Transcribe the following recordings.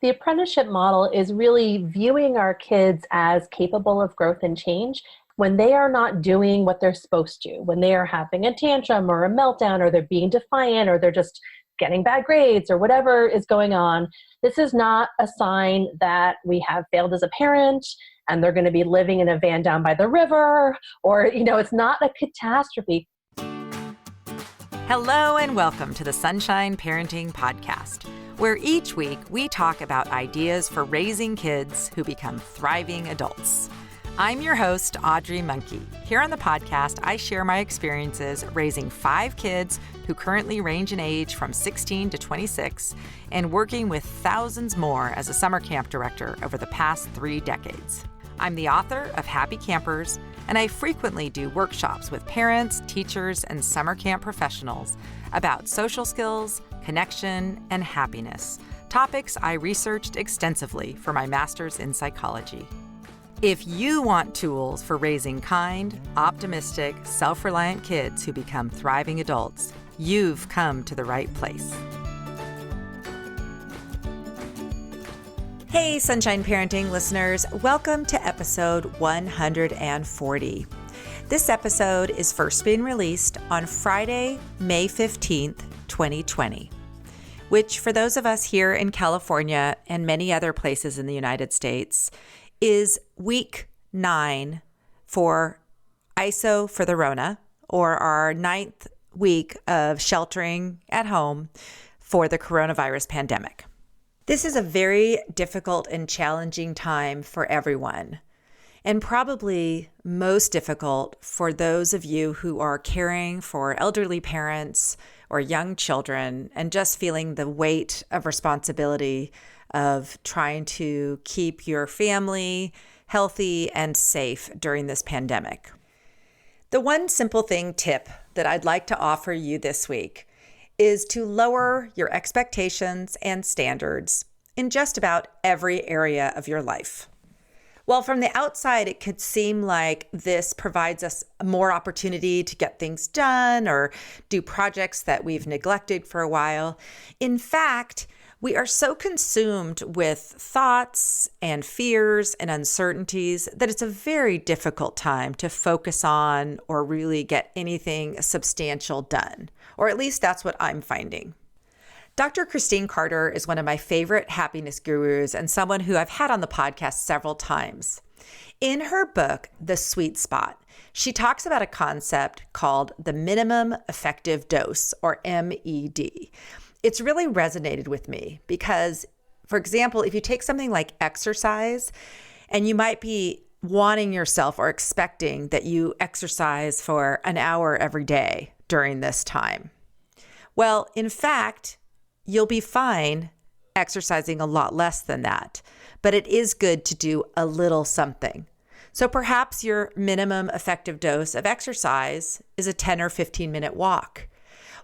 The apprenticeship model is really viewing our kids as capable of growth and change when they are not doing what they're supposed to, when they are having a tantrum or a meltdown, or they're being defiant, or they're just getting bad grades, or whatever is going on. This is not a sign that we have failed as a parent and they're going to be living in a van down by the river, or, it's not a catastrophe. Hello and welcome to the Sunshine Parenting Podcast, where each week we talk about ideas for raising kids who become thriving adults. I'm your host, Audrey Monkey. Here on the podcast, I share my experiences raising 5 kids who currently range in age from 16 to 26 and working with thousands more as a summer camp director over the past 3 decades. I'm the author of Happy Campers, and I frequently do workshops with parents, teachers, and summer camp professionals about social skills, connection, and happiness, topics I researched extensively for my master's in psychology. If you want tools for raising kind, optimistic, self-reliant kids who become thriving adults, you've come to the right place. Hey, Sunshine Parenting listeners, welcome to episode 140. This episode is first being released on Friday, May 15th, 2020, which for those of us here in California and many other places in the United States is week 9 for ISO for the Rona, or our 9th week of sheltering at home for the coronavirus pandemic. This is a very difficult and challenging time for everyone, and probably most difficult for those of you who are caring for elderly parents or young children and just feeling the weight of responsibility of trying to keep your family healthy and safe during this pandemic. The one simple tip that I'd like to offer you this week is to lower your expectations and standards in just about every area of your life. Well, from the outside, it could seem like this provides us more opportunity to get things done or do projects that we've neglected for a while. In fact, we are so consumed with thoughts and fears and uncertainties that it's a very difficult time to focus on or really get anything substantial done, or at least that's what I'm finding. Dr. Christine Carter is one of my favorite happiness gurus and someone who I've had on the podcast several times. In her book, The Sweet Spot, she talks about a concept called the minimum effective dose, or MED. It's really resonated with me because, for example, if you take something like exercise, and you might be wanting yourself or expecting that you exercise for an hour every day during this time. Well, in fact, you'll be fine exercising a lot less than that, but it is good to do a little something. So perhaps your minimum effective dose of exercise is a 10 or 15 minute walk.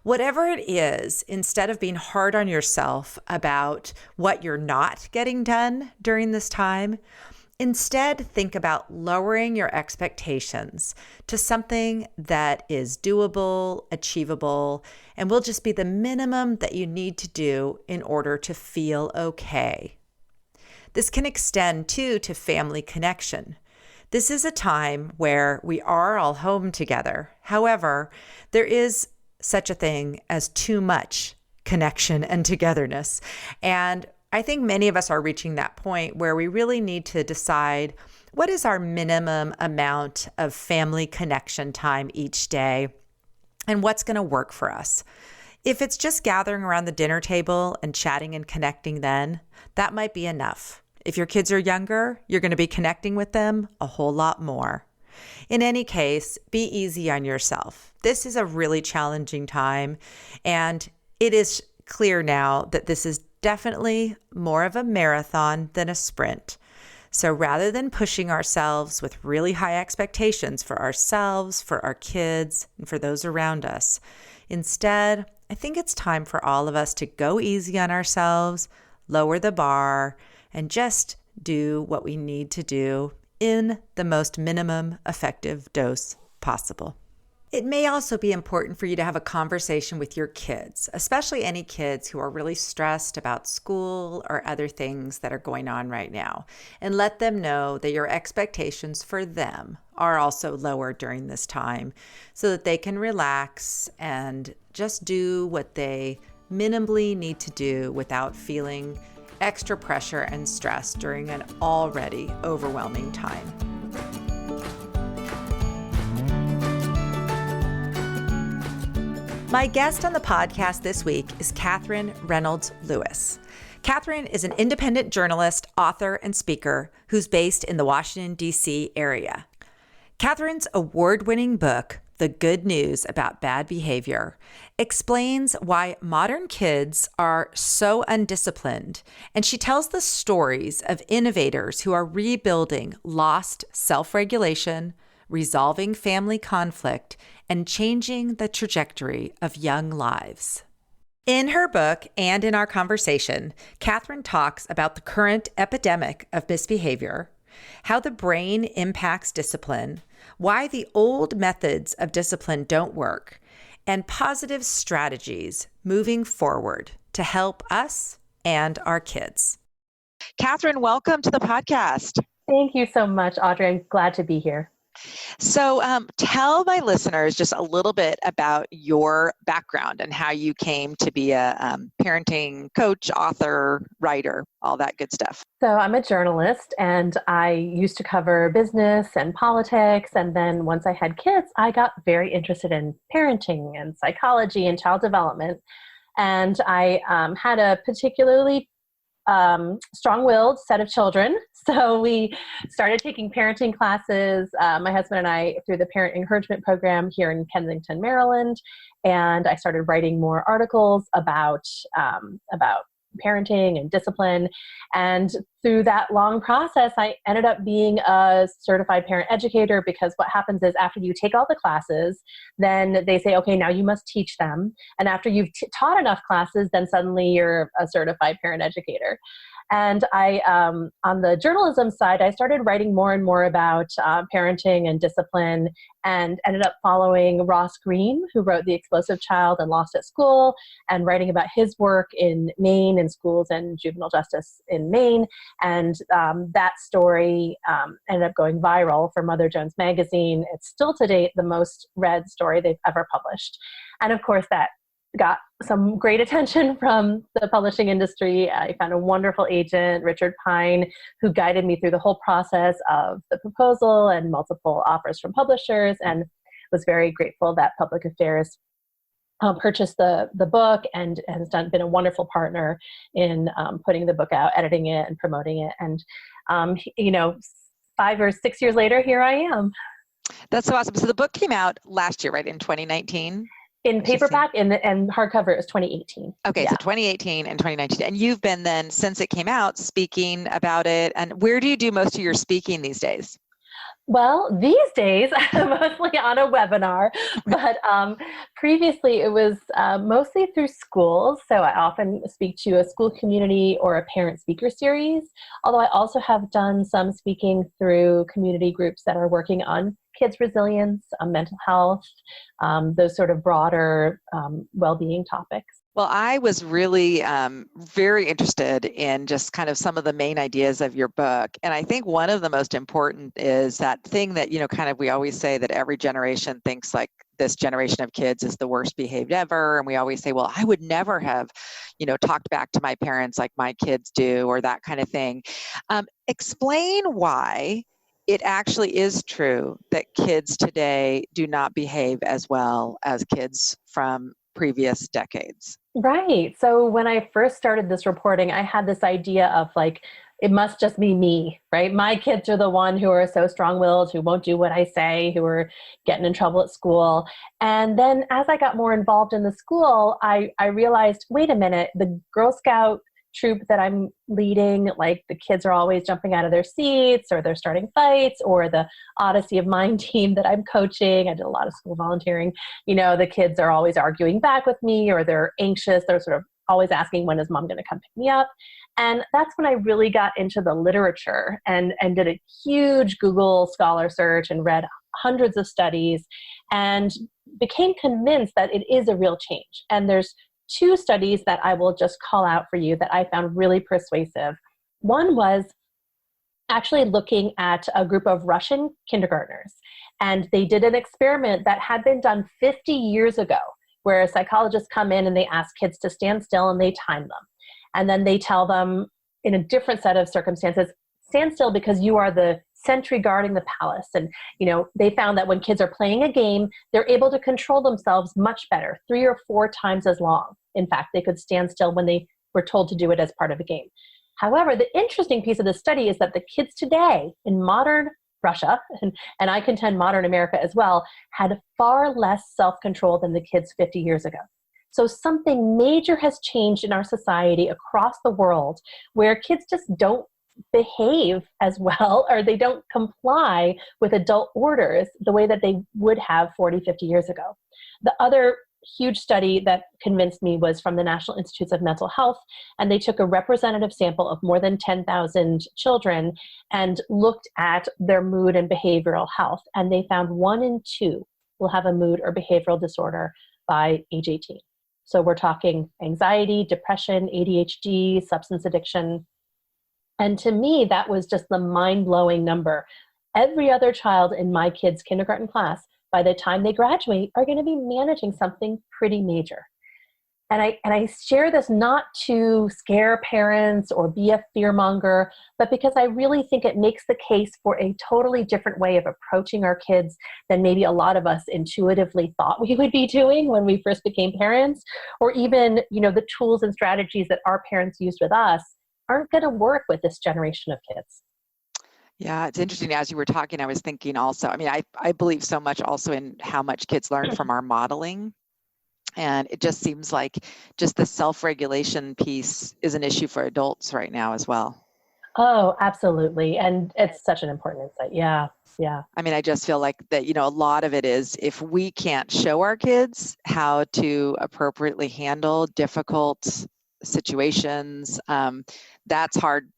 Whatever it is, instead of being hard on yourself about what you're not getting done during this time, instead think about lowering your expectations to something that is doable, achievable, and will just be the minimum that you need to do in order to feel okay. This can extend too to family connection. This is a time where we are all home together. However, there is such a thing as too much connection and togetherness. And I think many of us are reaching that point where we really need to decide what is our minimum amount of family connection time each day and what's going to work for us. If it's just gathering around the dinner table and chatting and connecting then, that might be enough. If your kids are younger, you're going to be connecting with them a whole lot more. In any case, be easy on yourself. This is a really challenging time, and it is clear now that this is definitely more of a marathon than a sprint. So rather than pushing ourselves with really high expectations for ourselves, for our kids, and for those around us, instead, I think it's time for all of us to go easy on ourselves, lower the bar, and just do what we need to do in the most minimum effective dose possible. It may also be important for you to have a conversation with your kids, especially any kids who are really stressed about school or other things that are going on right now, and let them know that your expectations for them are also lower during this time so that they can relax and just do what they minimally need to do without feeling extra pressure and stress during an already overwhelming time. My guest on the podcast this week is Katherine Reynolds Lewis. Katherine is an independent journalist, author, and speaker who's based in the Washington, D.C. area. Katherine's award-winning book, The Good News About Bad Behavior, explains why modern kids are so undisciplined, and she tells the stories of innovators who are rebuilding lost self-regulation, resolving family conflict, and changing the trajectory of young lives. In her book and in our conversation, Katherine talks about the current epidemic of misbehavior, how the brain impacts discipline, why the old methods of discipline don't work, and positive strategies moving forward to help us and our kids. Katherine, welcome to the podcast. Thank you so much, Audrey. I'm glad to be here. So tell my listeners just a little bit about your background and how you came to be a parenting coach, author, writer, all that good stuff. So I'm a journalist, and I used to cover business and politics. And then once I had kids, I got very interested in parenting and psychology and child development. And I had a particularly strong-willed set of children. So we started taking parenting classes, my husband and I, through the Parent Encouragement Program here in Kensington, Maryland. And I started writing more articles about parenting and discipline. And through that long process, I ended up being a certified parent educator, because what happens is after you take all the classes, then they say, okay, now you must teach them. And after you've taught enough classes, then suddenly you're a certified parent educator. And I, on the journalism side, I started writing more and more about parenting and discipline, and ended up following Ross Greene, who wrote The Explosive Child and Lost at School, and writing about his work in Maine, in schools and juvenile justice in Maine. And that story ended up going viral for Mother Jones Magazine. It's still to date the most read story they've ever published. And of course, that got some great attention from the publishing industry. I found a wonderful agent, Richard Pine, who guided me through the whole process of the proposal and multiple offers from publishers, and was very grateful that PublicAffairs purchased the book, and has been a wonderful partner in putting the book out, editing it, and promoting it. And 5 or 6 years later, here I am. That's so awesome. So the book came out last year, right, in 2019? In paperback and hardcover, it was 2018. Okay, yeah. So 2018 and 2019. And you've been then, since it came out, speaking about it. And where do you do most of your speaking these days? Well, these days, mostly on a webinar, but previously it was mostly through schools. So I often speak to a school community or a parent speaker series, although I also have done some speaking through community groups that are working on kids' resilience, mental health, those sort of broader well-being topics. Well, I was really very interested in just kind of some of the main ideas of your book. And I think one of the most important is that thing that, kind of we always say that every generation thinks like this generation of kids is the worst behaved ever. And we always say, well, I would never have, talked back to my parents like my kids do, or that kind of thing. Explain why it actually is true that kids today do not behave as well as kids from previous decades. Right. So when I first started this reporting, I had this idea of like, it must just be me, right? My kids are the one who are so strong-willed, who won't do what I say, who are getting in trouble at school. And then as I got more involved in the school, I realized, wait a minute, the Girl Scout troop that I'm leading, like the kids are always jumping out of their seats, or they're starting fights, or the Odyssey of Mind team that I'm coaching, I did a lot of school volunteering, the kids are always arguing back with me, or they're anxious, they're sort of always asking, when is mom going to come pick me up? And that's when I really got into the literature and did a huge Google scholar search and read hundreds of studies and became convinced that it is a real change. And there's two studies that I will just call out for you that I found really persuasive. One was actually looking at a group of Russian kindergartners, and they did an experiment that had been done 50 years ago, where psychologists come in and they ask kids to stand still and they time them. And then they tell them in a different set of circumstances, stand still because you are the sentry guarding the palace. And, they found that when kids are playing a game, they're able to control themselves much better, 3 or 4 times as long. In fact, they could stand still when they were told to do it as part of a game. However, the interesting piece of the study is that the kids today in modern Russia, and I contend modern America as well, had far less self-control than the kids 50 years ago. So something major has changed in our society across the world where kids just don't behave as well, or they don't comply with adult orders the way that they would have 40, 50 years ago. The other huge study that convinced me was from the National Institutes of Mental Health, and they took a representative sample of more than 10,000 children and looked at their mood and behavioral health, and they found 1 in 2 will have a mood or behavioral disorder by age 18. So we're talking anxiety, depression, ADHD, substance addiction. And to me, that was just the mind-blowing number. Every other child in my kids' kindergarten class, by the time they graduate, are going to be managing something pretty major. And I share this not to scare parents or be a fearmonger, but because I really think it makes the case for a totally different way of approaching our kids than maybe a lot of us intuitively thought we would be doing when we first became parents, or even, the tools and strategies that our parents used with us aren't going to work with this generation of kids. Yeah, it's interesting. As you were talking, I was thinking also, I believe so much also in how much kids learn from our modeling. And it just seems like just the self-regulation piece is an issue for adults right now as well. Oh, absolutely. And it's such an important insight. Yeah. Yeah. I just feel like that, a lot of it is if we can't show our kids how to appropriately handle difficult situations, that's hard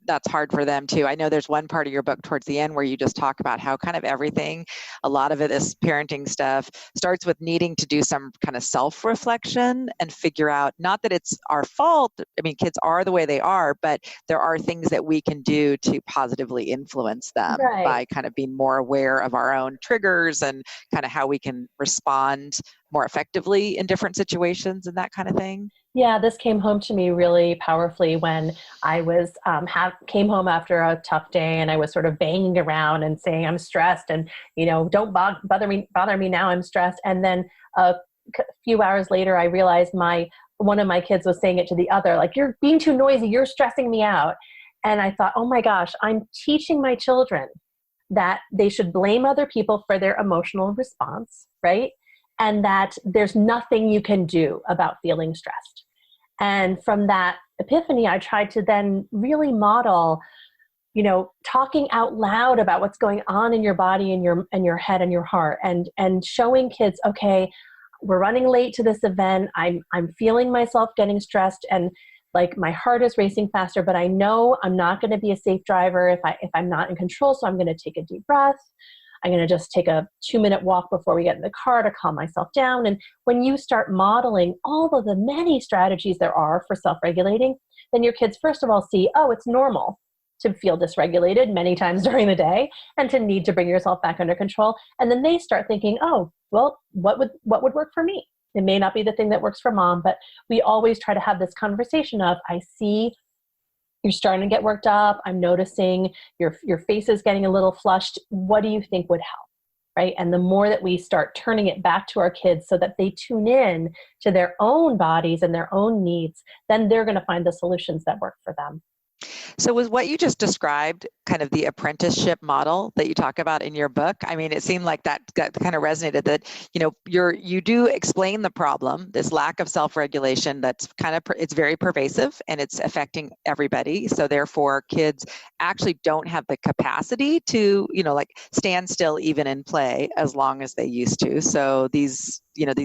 for them too. I know there's one part of your book towards the end where you just talk about how kind of everything, a lot of it, this parenting stuff starts with needing to do some kind of self-reflection and figure out, not that it's our fault. Kids are the way they are, but there are things that we can do to positively influence them by kind of being more aware of our own triggers and kind of how we can respond more effectively in different situations and that kind of thing. Yeah, this came home to me really powerfully when I was came home after a tough day, and I was sort of banging around and saying I'm stressed, and don't bother me now, I'm stressed. And then a few hours later, I realized one of my kids was saying it to the other, like, you're being too noisy, you're stressing me out. And I thought, oh my gosh, I'm teaching my children that they should blame other people for their emotional response, right? And that there's nothing you can do about feeling stressed. And from that epiphany, I tried to then really model, talking out loud about what's going on in your body and your head and your heart, and showing kids, okay, we're running late to this event. I'm feeling myself getting stressed, and like my heart is racing faster, but I know I'm not going to be a safe driver if I'm not in control. So I'm going to take a deep breath. I'm going to just take a 2-minute walk before we get in the car to calm myself down. And when you start modeling all of the many strategies there are for self-regulating, then your kids, first of all, see, oh, it's normal to feel dysregulated many times during the day and to need to bring yourself back under control. And then they start thinking, oh, well, what would work for me? It may not be the thing that works for mom, but we always try to have this conversation of, I see you're starting to get worked up. I'm noticing your face is getting a little flushed. What do you think would help? Right? And the more that we start turning it back to our kids so that they tune in to their own bodies and their own needs, then they're going to find the solutions that work for them. So was what you just described kind of the apprenticeship model that you talk about in your book? It seemed like that kind of resonated, that, you do explain the problem, this lack of self-regulation that's it's very pervasive and it's affecting everybody. So therefore kids actually don't have the capacity to, stand still even in play as long as they used to. So these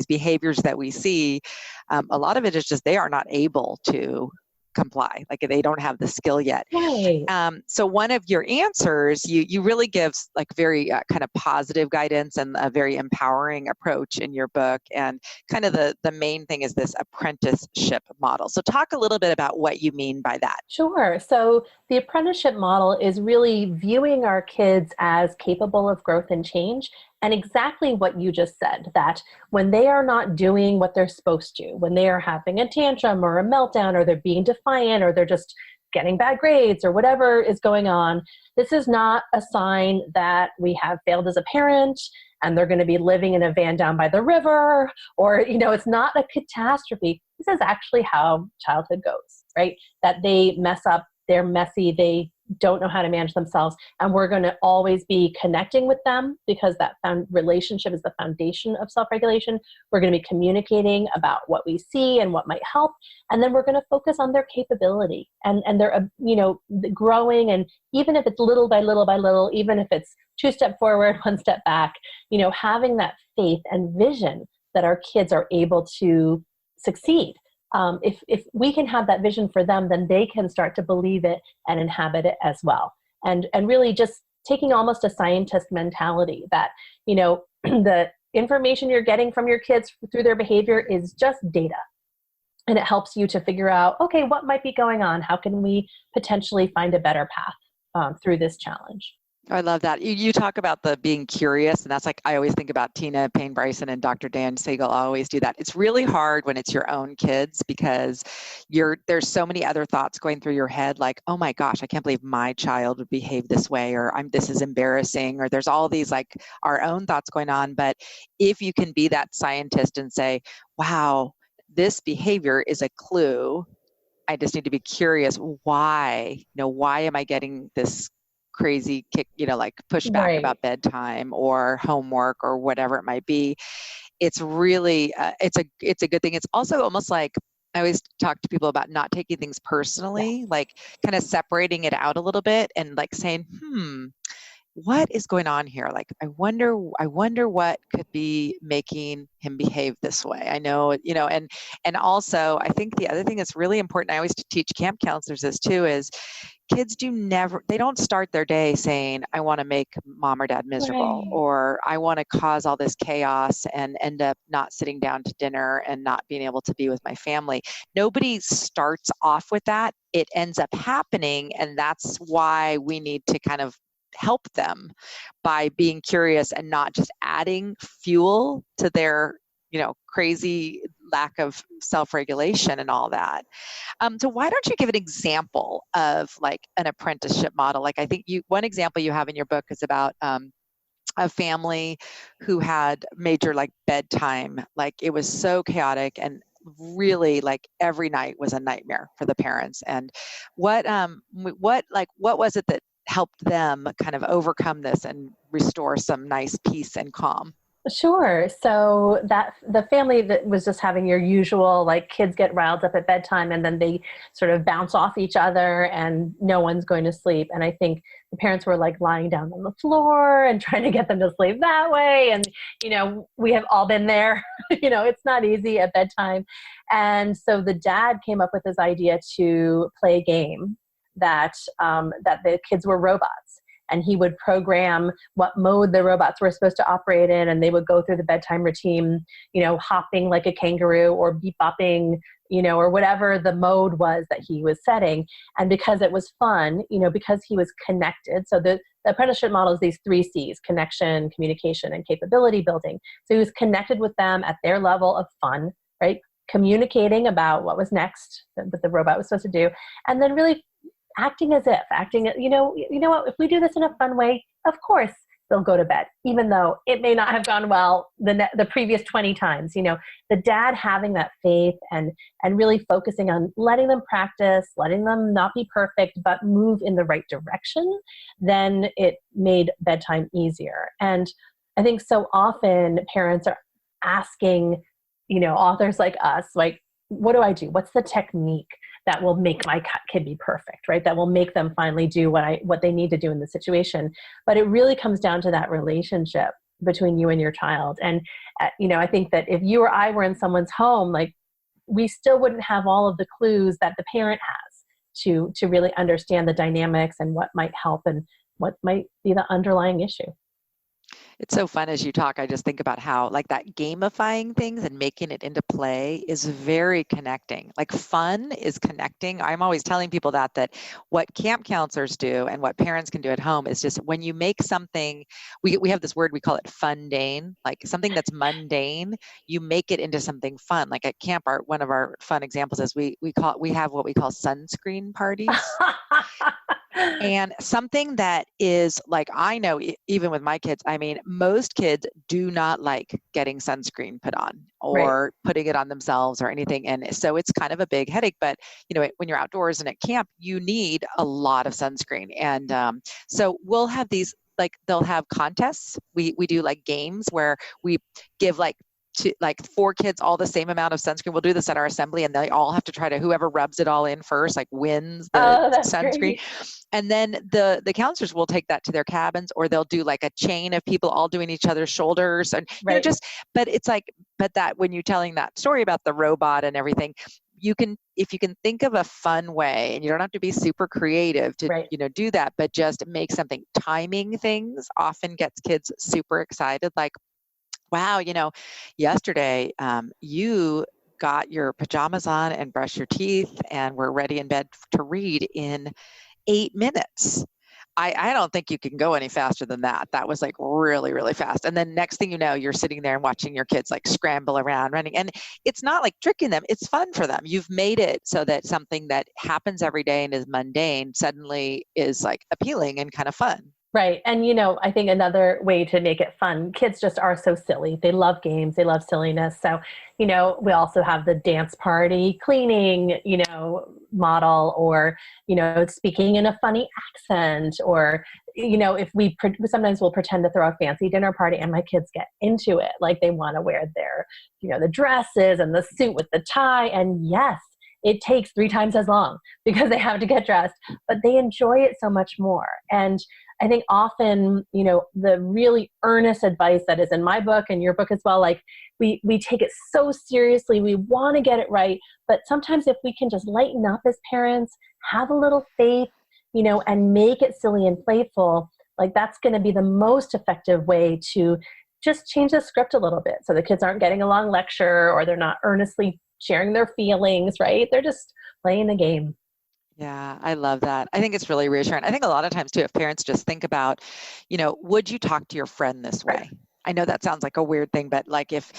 behaviors that we see, a lot of it is just they are not able to comply. Like they don't have the skill yet. Right. So one of your answers, you really give like very kind of positive guidance and a very empowering approach in your book. And kind of the main thing is this apprenticeship model. So talk a little bit about what you mean by that. Sure. So the apprenticeship model is really viewing our kids as capable of growth and change. And exactly what you just said, that when they are not doing what they're supposed to, when they are having a tantrum or a meltdown, or they're being defiant, or they're just getting bad grades or whatever is going on, this is not a sign that we have failed as a parent and they're going to be living in a van down by the river, or, it's not a catastrophe. This is actually how childhood goes, right? That they mess up, they're messy, they don't know how to manage themselves, and we're going to always be connecting with them because that relationship is the foundation of self-regulation. We're going to be communicating about what we see and what might help, and then we're going to focus on their capability and their growing, and even if it's little by little by little, even if it's 2 steps forward, 1 step back, having that faith and vision that our kids are able to succeed. If we can have that vision for them, then they can start to believe it and inhabit it as well. And really just taking almost a scientist mentality that, the information you're getting from your kids through their behavior is just data. And it helps you to figure out, okay, what might be going on? How can we potentially find a better path through this challenge? I love that. You talk about the being curious, and that's like, I always think about Tina Payne Bryson and Dr. Dan Siegel always do that. It's really hard when it's your own kids because there's so many other thoughts going through your head, like, oh my gosh, I can't believe my child would behave this way, or this is embarrassing, or there's all these like our own thoughts going on. But if you can be that scientist and say, wow, this behavior is a clue, I just need to be curious. Why? Why am I getting this crazy kick, like pushback Right. about bedtime or homework or whatever it might be? It's really, it's a good thing. It's also almost like, I always talk to people about not taking things personally, like kind of separating it out a little bit and like saying, what is going on here? Like, I wonder what could be making him behave this way. I know, and also I think the other thing that's really important, I always teach camp counselors this too, is kids they don't start their day saying, I want to make mom or dad miserable, Right. or I want to cause all this chaos and end up not sitting down to dinner and not being able to be with my family. Nobody starts off with that. It ends up happening. And that's why we need to kind of help them by being curious and not just adding fuel to their crazy lack of self-regulation and all that. So why don't you give an example of like an apprenticeship model? Like I think one example you have in your book is about a family who had major like bedtime, like it was so chaotic and really like every night was a nightmare for the parents. And what was it that helped them kind of overcome this and restore some nice peace and calm? Sure. So that the family that was just having your usual, like kids get riled up at bedtime and then they sort of bounce off each other and no one's going to sleep. And I think the parents were like lying down on the floor and trying to get them to sleep that way. And, we have all been there, it's not easy at bedtime. And so the dad came up with this idea to play a game that the kids were robots. And he would program what mode the robots were supposed to operate in, and they would go through the bedtime routine, hopping like a kangaroo or beep-bopping, or whatever the mode was that he was setting. And because it was fun, because he was connected, so the apprenticeship model is these 3 C's: connection, communication, and capability building. So he was connected with them at their level of fun, right? Communicating about what was next that the robot was supposed to do, and then really acting, what, if we do this in a fun way, of course they'll go to bed, even though it may not have gone well the previous 20 times. The dad having that faith and really focusing on letting them practice, letting them not be perfect, but move in the right direction, then it made bedtime easier. And I think so often parents are asking, authors like us, like, what do I do? What's the technique that will make my kid be perfect, right? That will make them finally do what they need to do in the situation. But it really comes down to that relationship between you and your child. And, I think that if you or I were in someone's home, like we still wouldn't have all of the clues that the parent has. to really understand the dynamics and what might help and what might be the underlying issue. It's so fun as you talk. I just think about how like that gamifying things and making it into play is very connecting. Like fun is connecting. I'm always telling people that what camp counselors do and what parents can do at home is just when you make something, we have this word, we call it fundane, like something that's mundane, you make it into something fun. Like at camp, one of our fun examples is we have what we call sunscreen parties. And something that is like, I know even with my kids, I mean, most kids do not like getting sunscreen put on or putting it on themselves or anything. And so it's kind of a big headache, but when you're outdoors and at camp, you need a lot of sunscreen. And so we'll have these, like they'll have contests. We do like games where we give to 4 kids all the same amount of sunscreen. We'll do this at our assembly and they all have to try to, whoever rubs it all in first, like wins the sunscreen. Great. And then the counselors will take that to their cabins, or they'll do like a chain of people all doing each other's shoulders. And but it's like, that when you're telling that story about the robot and everything, if you can think of a fun way, and you don't have to be super creative to do that, but just make something. Timing things often gets kids super excited. Like, wow, yesterday you got your pajamas on and brushed your teeth and were ready in bed to read in 8 minutes. I don't think you can go any faster than that. That was like really, really fast. And then next thing you know, you're sitting there and watching your kids like scramble around running. And it's not like tricking them. It's fun for them. You've made it so that something that happens every day and is mundane suddenly is like appealing and kind of fun. Right. And, I think another way to make it fun, kids just are so silly. They love games. They love silliness. So, we also have the dance party cleaning, model, or, speaking in a funny accent, or, if sometimes we'll pretend to throw a fancy dinner party and my kids get into it. Like they want to wear their, the dresses and the suit with the tie. And yes, it takes 3 times as long because they have to get dressed, but they enjoy it so much more. And I think often, the really earnest advice that is in my book and your book as well, like we take it so seriously. We want to get it right. But sometimes if we can just lighten up as parents, have a little faith, and make it silly and playful, like that's going to be the most effective way to just change the script a little bit. So the kids aren't getting a long lecture, or they're not earnestly sharing their feelings, right? They're just playing the game. Yeah, I love that. I think it's really reassuring. I think a lot of times too, if parents just think about, would you talk to your friend this way? Right. I know that sounds like a weird thing, but like if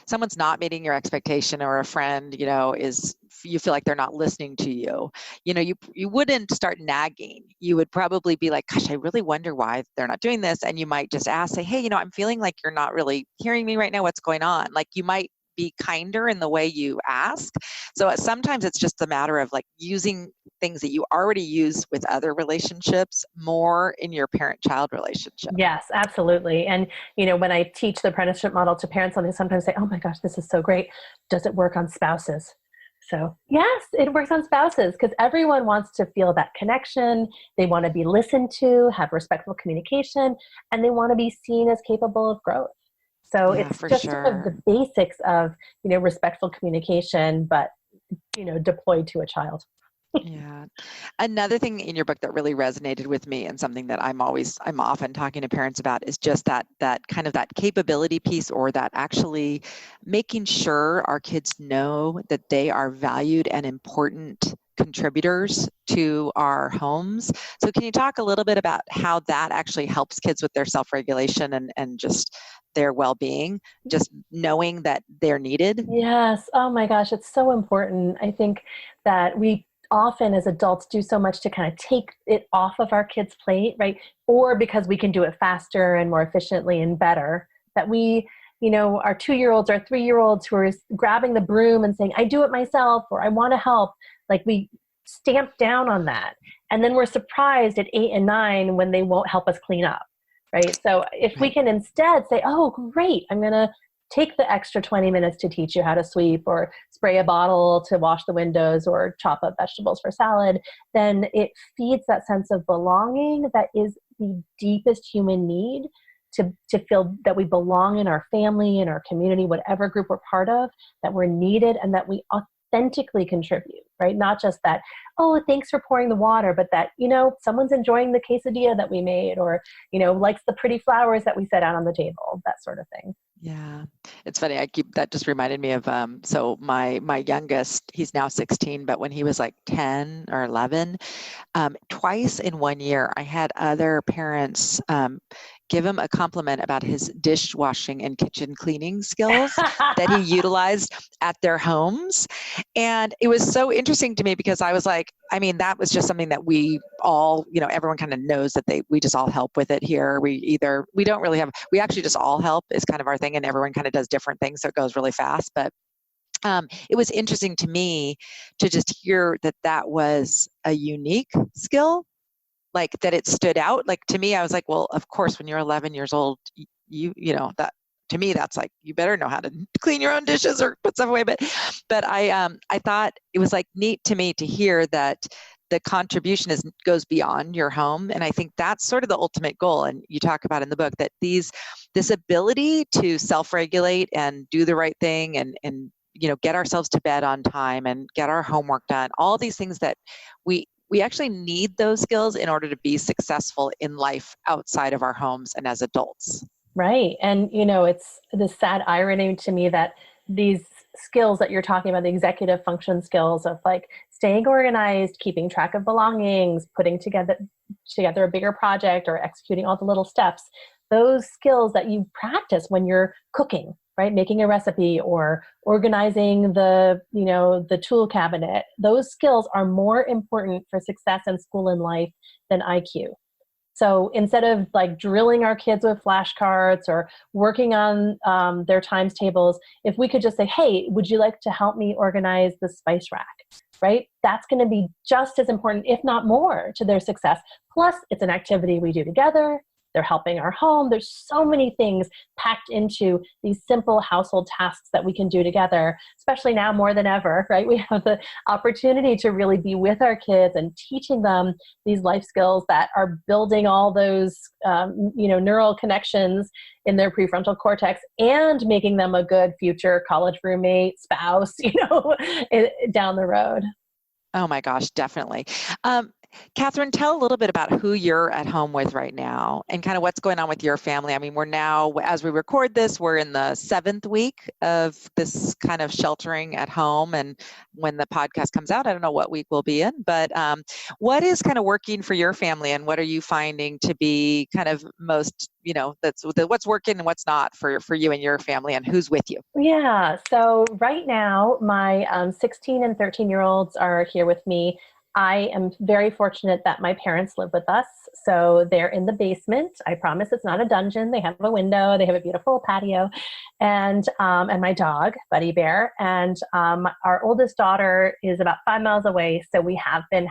someone's not meeting your expectation, or a friend, you feel like they're not listening to you, you wouldn't start nagging. You would probably be like, gosh, I really wonder why they're not doing this. And you might just say, hey, I'm feeling like you're not really hearing me right now. What's going on? Like you might be kinder in the way you ask. So sometimes it's just a matter of like using things that you already use with other relationships more in your parent-child relationship. Yes, absolutely. And, when I teach the apprenticeship model to parents, they sometimes say, oh my gosh, this is so great. Does it work on spouses? So yes, it works on spouses because everyone wants to feel that connection. They want to be listened to, have respectful communication, and they want to be seen as capable of growth. So it's just sort of the basics of, respectful communication, but, deployed to a child. Yeah. Another thing in your book that really resonated with me, and something that I'm often talking to parents about, is just that kind of that capability piece, or that actually making sure our kids know that they are valued and important contributors to our homes. So can you talk a little bit about how that actually helps kids with their self-regulation and just their well-being, just knowing that they're needed? Yes. Oh my gosh, it's so important. I think that we often as adults do so much to kind of take it off of our kids' plate, right? Or because we can do it faster and more efficiently and better, that we, our 2-year-olds, our 3-year-olds who are grabbing the broom and saying, I do it myself, or I want to help. Like we stamp down on that. And then we're surprised at 8 and 9 when they won't help us clean up, right? So if we can instead say, oh, great, I'm going to take the extra 20 minutes to teach you how to sweep, or spray a bottle to wash the windows, or chop up vegetables for salad, then it feeds that sense of belonging that is the deepest human need, to feel that we belong in our family, in our community, whatever group we're part of, that we're needed, and that we authentically contribute, right? Not just that, oh, thanks for pouring the water, but that, someone's enjoying the quesadilla that we made, or, likes the pretty flowers that we set out on the table, that sort of thing. Yeah, it's funny. That just reminded me of, so my youngest, he's now 16, but when he was like 10 or 11, twice in 1 year, I had other parents give him a compliment about his dishwashing and kitchen cleaning skills that he utilized at their homes. And it was so interesting to me because I was like, that was just something that we all, everyone kind of knows that we just all help with it here. We actually just all help is kind of our thing, and everyone kind of does different things. So it goes really fast. But it was interesting to me to just hear that was a unique skill, like that it stood out. Like to me, I was like, well, of course, when you're 11 years old, that to me, that's like, you better know how to clean your own dishes or put stuff away. But I thought it was like neat to me to hear that the contribution goes beyond your home. And I think that's sort of the ultimate goal. And you talk about in the book that this ability to self-regulate and do the right thing and get ourselves to bed on time and get our homework done, all these things that we actually need those skills in order to be successful in life outside of our homes and as adults. Right. And, it's the sad irony to me that these skills that you're talking about, the executive function skills of like staying organized, keeping track of belongings, putting together a bigger project, or executing all the little steps, those skills that you practice when you're cooking, right? Making a recipe or organizing the tool cabinet. Those skills are more important for success in school and life than IQ. So instead of like drilling our kids with flashcards or working on their times tables, if we could just say, hey, would you like to help me organize the spice rack, right? That's going to be just as important, if not more, to their success. Plus, it's an activity we do together. They're helping our home. There's so many things packed into these simple household tasks that we can do together, especially now more than ever, right? We have the opportunity to really be with our kids and teaching them these life skills that are building all those, neural connections in their prefrontal cortex and making them a good future college roommate, spouse, down the road. Oh my gosh, definitely. Katherine, tell a little bit about who you're at home with right now and kind of what's going on with your family. We're now, as we record this, we're in the 7th week of this kind of sheltering at home. And when the podcast comes out, I don't know what week we'll be in, but what is kind of working for your family, and what are you finding to be kind of most, what's working and what's not for you and your family, and who's with you? Yeah. So right now, my 16 and 13-year-olds are here with me. I am very fortunate that my parents live with us. So they're in the basement. I promise it's not a dungeon. They have a window. They have a beautiful patio, and my dog, Buddy Bear. And our oldest daughter is about 5 miles away. So we have been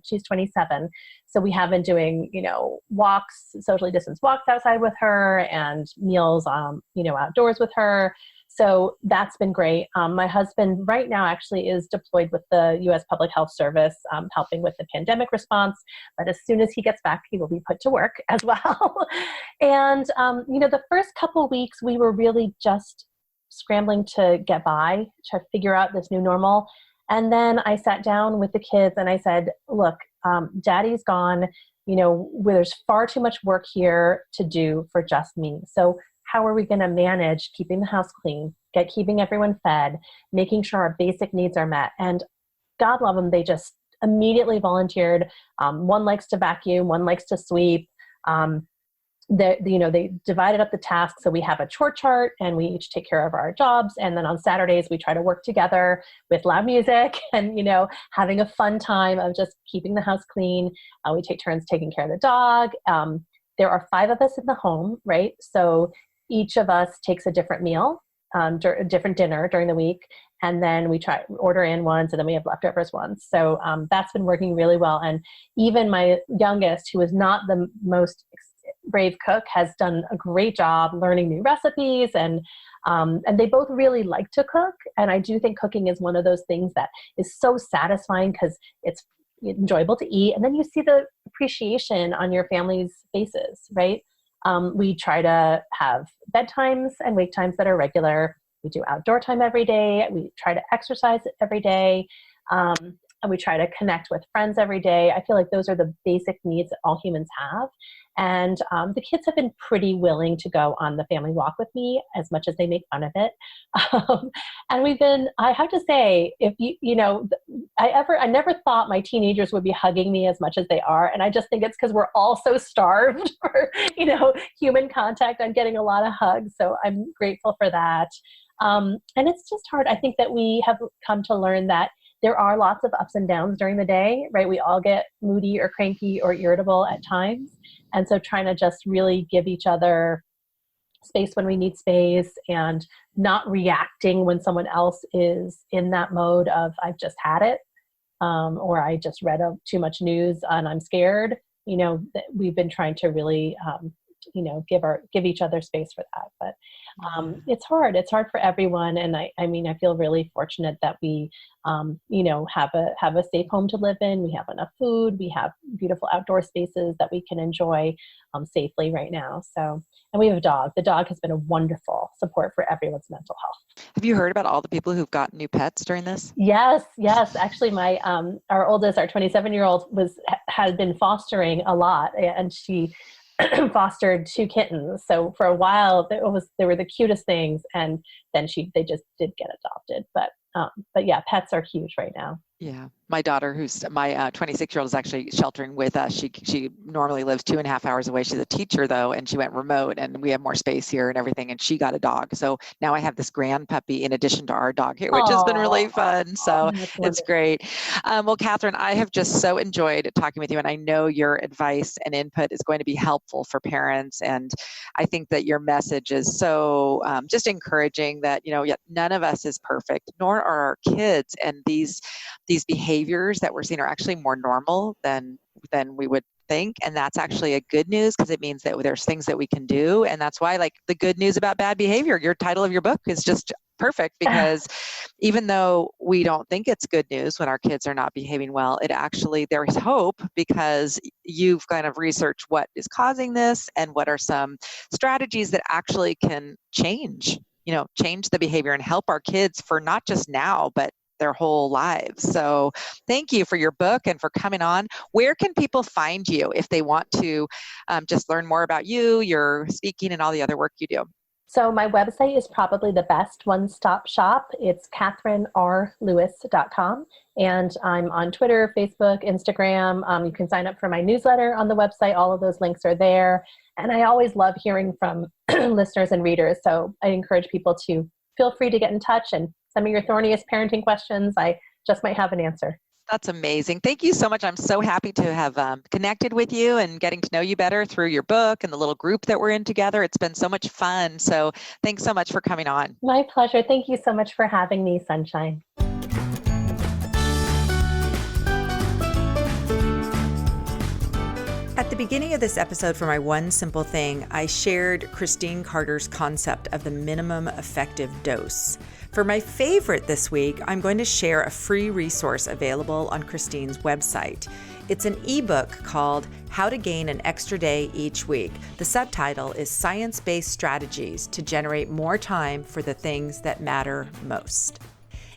she's 27. So we have been doing, walks, socially distanced walks outside with her, and meals, outdoors with her. So that's been great. My husband right now actually is deployed with the U.S. Public Health Service, helping with the pandemic response. But as soon as he gets back, he will be put to work as well. And, the first couple of weeks, we were really just scrambling to get by, to figure out this new normal. And then I sat down with the kids and I said, look, Daddy's gone. Where there's far too much work here to do for just me. So how are we going to manage keeping the house clean, keeping everyone fed, making sure our basic needs are met? And God love them, they just immediately volunteered. One likes to vacuum, one likes to sweep. They divided up the tasks. So we have a chore chart and we each take care of our jobs. And then on Saturdays, we try to work together with loud music and, having a fun time of just keeping the house clean. We take turns taking care of the dog. There are 5 of us in the home, right? So each of us takes a different meal, a different dinner during the week. And then we order in once, and then we have leftovers once. So that's been working really well. And even my youngest, who is not the most brave cook, has done a great job learning new recipes. And they both really like to cook. And I do think cooking is one of those things that is so satisfying because it's enjoyable to eat. And then you see the appreciation on your family's faces, right? We try to have bedtimes and wake times that are regular. We do outdoor time every day. We try to exercise every day. And we try to connect with friends every day. I feel like those are the basic needs that all humans have. And the kids have been pretty willing to go on the family walk with me, as much as they make fun of it. And I have to say, if I never thought my teenagers would be hugging me as much as they are. And I just think it's because we're all so starved for, human contact. I'm getting a lot of hugs. So I'm grateful for that. And it's just hard. I think that we have come to learn that there are lots of ups and downs during the day, right? We all get moody or cranky or irritable at times. And so trying to just really give each other space when we need space and not reacting when someone else is in that mode of, I've just had it, or I just read too much news and I'm scared. We've been trying to really, give each other space for that. But it's hard. It's hard for everyone. And I feel really fortunate that we, have a safe home to live in. We have enough food. We have beautiful outdoor spaces that we can enjoy safely right now. So, and we have a dog. The dog has been a wonderful support for everyone's mental health. Have you heard about all the people who've gotten new pets during this? Yes. Actually, our oldest, our 27-year-old had been fostering a lot, and she fostered 2 kittens. So for a while they were the cutest things, and then they just did get adopted. But yeah, pets are huge right now. Yeah. My daughter, who's my 26-year-old, is actually sheltering with us. She normally lives 2.5 hours away. She's a teacher though, and she went remote, and we have more space here and everything. And she got a dog. So now I have this grand puppy in addition to our dog here, which has been really fun. So it's great. Well, Katherine, I have just so enjoyed talking with you, and I know your advice and input is going to be helpful for parents. And I think that your message is so just encouraging that, yet none of us is perfect, nor are our kids. And these behaviors that we're seeing are actually more normal than we would think. And that's actually a good news, because it means that there's things that we can do. And that's why, like, the good news about bad behavior, your title of your book is just perfect, because even though we don't think it's good news when our kids are not behaving well, there's hope, because you've kind of researched what is causing this and what are some strategies that actually can change the behavior and help our kids for not just now, but their whole lives. So thank you for your book and for coming on. Where can people find you if they want to just learn more about you, your speaking, and all the other work you do? So my website is probably the best one-stop shop. It's katherinerlewis.com. And I'm on Twitter, Facebook, Instagram. You can sign up for my newsletter on the website. All of those links are there. And I always love hearing from listeners and readers. So I encourage people to feel free to get in touch and send me your thorniest parenting questions. I just might have an answer. That's amazing. Thank you so much. I'm so happy to have connected with you and getting to know you better through your book and the little group that we're in together. It's been so much fun. So thanks so much for coming on. My pleasure. Thank you so much for having me, Sunshine. At the beginning of this episode for my One Simple Thing, I shared Christine Carter's concept of the minimum effective dose. For my favorite this week, I'm going to share a free resource available on Christine's website. It's an ebook called How to Gain an Extra Day Each Week. The subtitle is Science-Based Strategies to Generate More Time for the Things That Matter Most.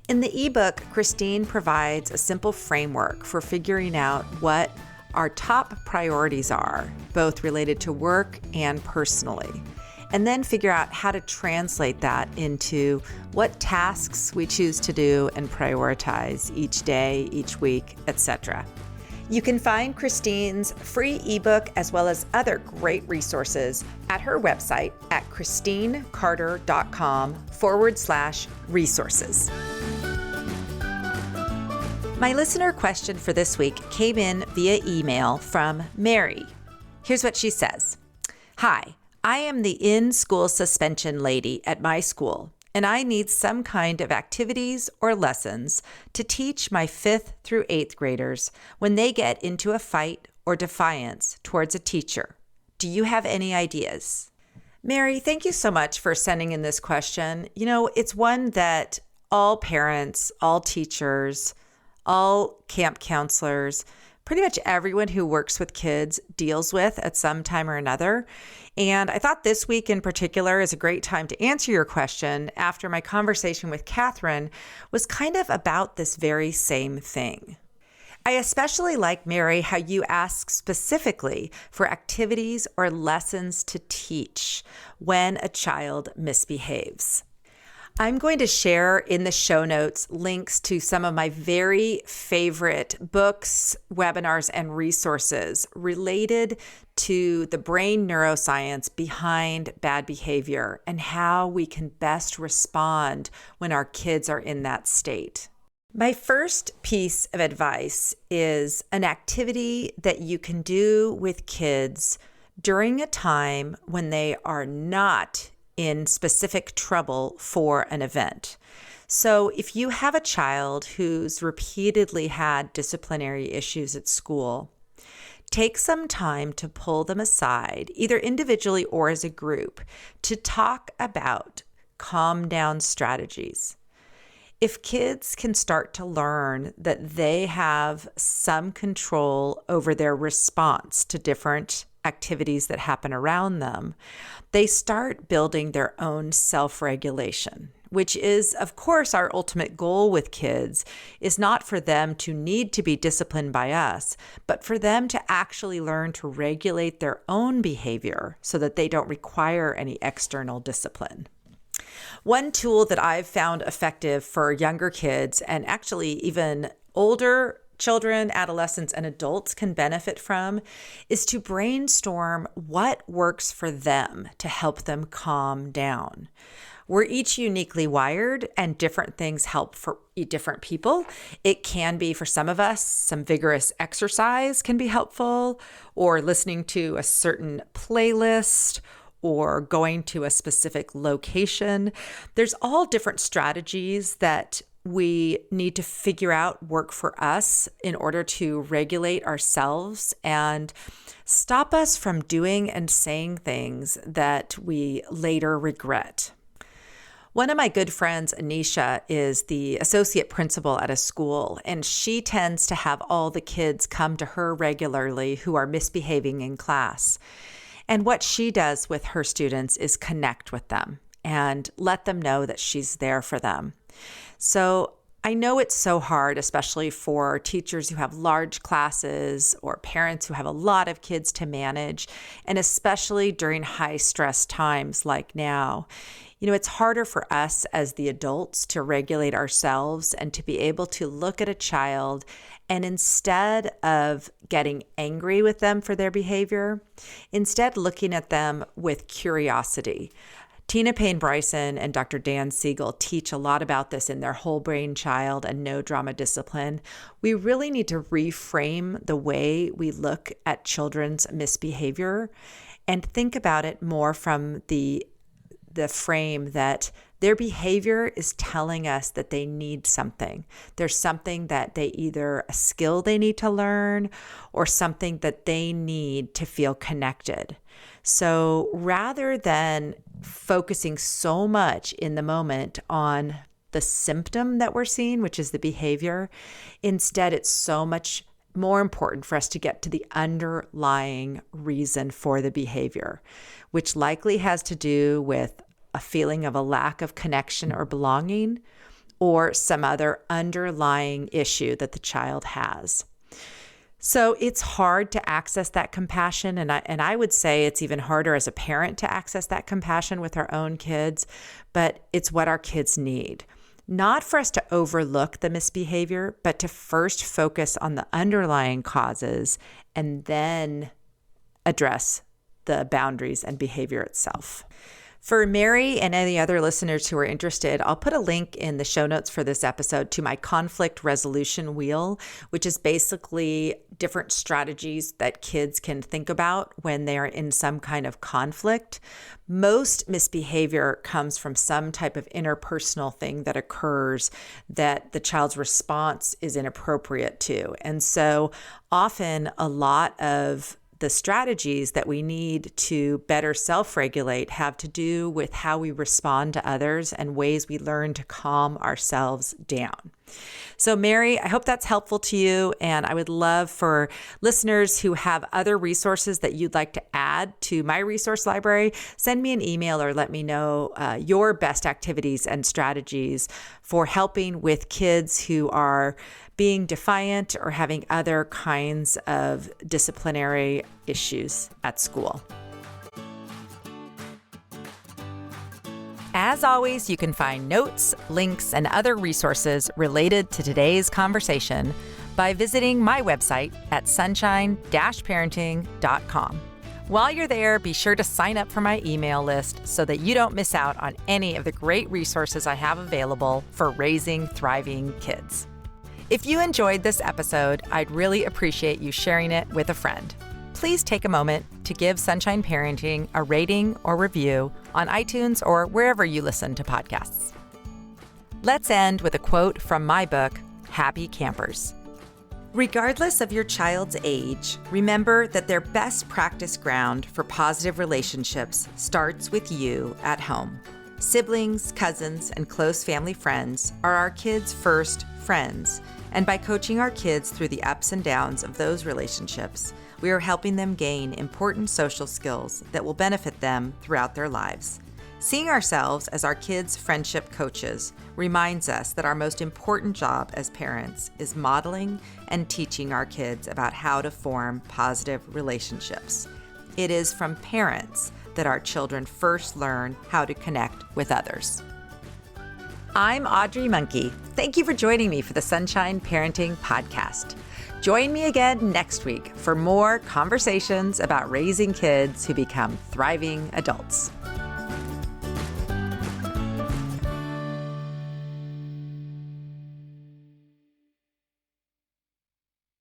In the ebook, Christine provides a simple framework for figuring out what our top priorities are, both related to work and personally, and then figure out how to translate that into what tasks we choose to do and prioritize each day, each week, etc. You can find Christine's free ebook as well as other great resources at her website at christinecarter.com/resources. My listener question for this week came in via email from Mary. Here's what she says. Hi, I am the in-school suspension lady at my school, and I need some kind of activities or lessons to teach my 5th through 8th graders when they get into a fight or defiance towards a teacher. Do you have any ideas? Mary, thank you so much for sending in this question. It's one that all parents, all teachers, all camp counselors pretty much everyone who works with kids deals with at some time or another. And I thought this week in particular is a great time to answer your question after my conversation with Katherine was kind of about this very same thing. I especially like, Mary, how you ask specifically for activities or lessons to teach when a child misbehaves. I'm going to share in the show notes links to some of my very favorite books, webinars, and resources related to the brain neuroscience behind bad behavior and how we can best respond when our kids are in that state. My first piece of advice is an activity that you can do with kids during a time when they are not in specific trouble for an event. So if you have a child who's repeatedly had disciplinary issues at school, take some time to pull them aside, either individually or as a group, to talk about calm down strategies. If kids can start to learn that they have some control over their response to different activities that happen around them, they start building their own self-regulation, which is, of course, our ultimate goal with kids, is not for them to need to be disciplined by us, but for them to actually learn to regulate their own behavior so that they don't require any external discipline. One tool that I've found effective for younger kids, and actually even older children, adolescents, and adults can benefit from, is to brainstorm what works for them to help them calm down. We're each uniquely wired, and different things help for different people. It can be, for some of us, some vigorous exercise can be helpful, or listening to a certain playlist, or going to a specific location. There's all different strategies that we need to figure out work for us in order to regulate ourselves and stop us from doing and saying things that we later regret. One of my good friends, Anisha, is the associate principal at a school, and she tends to have all the kids come to her regularly who are misbehaving in class. And what she does with her students is connect with them and let them know that she's there for them. So I know it's so hard, especially for teachers who have large classes or parents who have a lot of kids to manage, and especially during high stress times like now. You know, it's harder for us as the adults to regulate ourselves and to be able to look at a child and instead of getting angry with them for their behavior, instead looking at them with curiosity. Tina Payne Bryson and Dr. Dan Siegel teach a lot about this in their Whole Brain Child and No Drama Discipline. We really need to reframe the way we look at children's misbehavior and think about it more from the frame that their behavior is telling us that they need something. There's something that either a skill they need to learn or something that they need to feel connected. So rather than focusing so much in the moment on the symptom that we're seeing, which is the behavior, instead it's so much more important for us to get to the underlying reason for the behavior, which likely has to do with a feeling of a lack of connection or belonging, or some other underlying issue that the child has. So it's hard to access that compassion, and I would say it's even harder as a parent to access that compassion with our own kids, but it's what our kids need. Not for us to overlook the misbehavior, but to first focus on the underlying causes and then address the boundaries and behavior itself. For Mary and any other listeners who are interested, I'll put a link in the show notes for this episode to my conflict resolution wheel, which is basically different strategies that kids can think about when they're in some kind of conflict. Most misbehavior comes from some type of interpersonal thing that occurs that the child's response is inappropriate to. And so often a lot of the strategies that we need to better self-regulate have to do with how we respond to others and ways we learn to calm ourselves down. So Mary, I hope that's helpful to you. And I would love for listeners who have other resources that you'd like to add to my resource library, send me an email or let me know your best activities and strategies for helping with kids who are being defiant or having other kinds of disciplinary issues at school. As always, you can find notes, links, and other resources related to today's conversation by visiting my website at sunshine-parenting.com. While you're there, be sure to sign up for my email list so that you don't miss out on any of the great resources I have available for raising thriving kids. If you enjoyed this episode, I'd really appreciate you sharing it with a friend. Please take a moment to give Sunshine Parenting a rating or review on iTunes or wherever you listen to podcasts. Let's end with a quote from my book, Happy Campers. Regardless of your child's age, remember that their best practice ground for positive relationships starts with you at home. Siblings, cousins, and close family friends are our kids' first friends, and by coaching our kids through the ups and downs of those relationships, we are helping them gain important social skills that will benefit them throughout their lives. Seeing ourselves as our kids' friendship coaches reminds us that our most important job as parents is modeling and teaching our kids about how to form positive relationships. It is from parents that our children first learn how to connect with others. I'm Audrey Monkey. Thank you for joining me for the Sunshine Parenting Podcast. Join me again next week for more conversations about raising kids who become thriving adults.